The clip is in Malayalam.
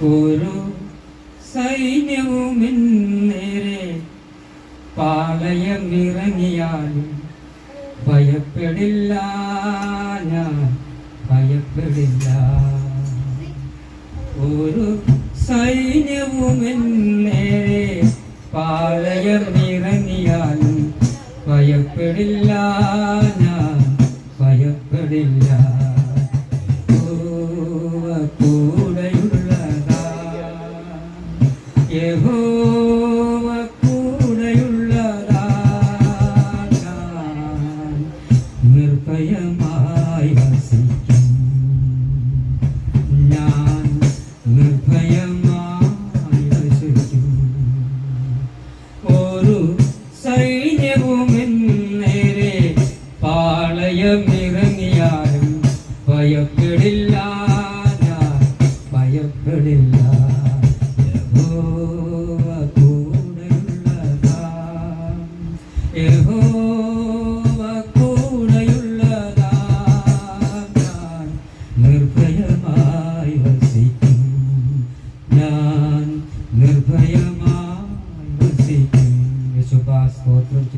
ഒരു സൈന്യവും നേരെ പാളയമിറങ്ങിയാലും ഭയപ്പെടില്ല, ഞാൻ ഭയപ്പെടില്ല. ഒരു സൈന്യവും നേരെ പാളയമിറങ്ങിയാലും ഭയപ്പെടില്ല, ഞാൻ ഭയപ്പെടില്ല. കൂടെയുള്ളതാ, യഹോവ കൂടെയുള്ളതാ, ഞാൻ നിർഭയമായി വസിക്കും, ഞാൻ നിർഭയമായി വസിക്കും. ഒരു സൈന്യവും നേരെ പാളയമിറങ്ങിയാലും ഭയപ്പെടില്ല, ഞാൻ ഭയപ്പെടില്ല.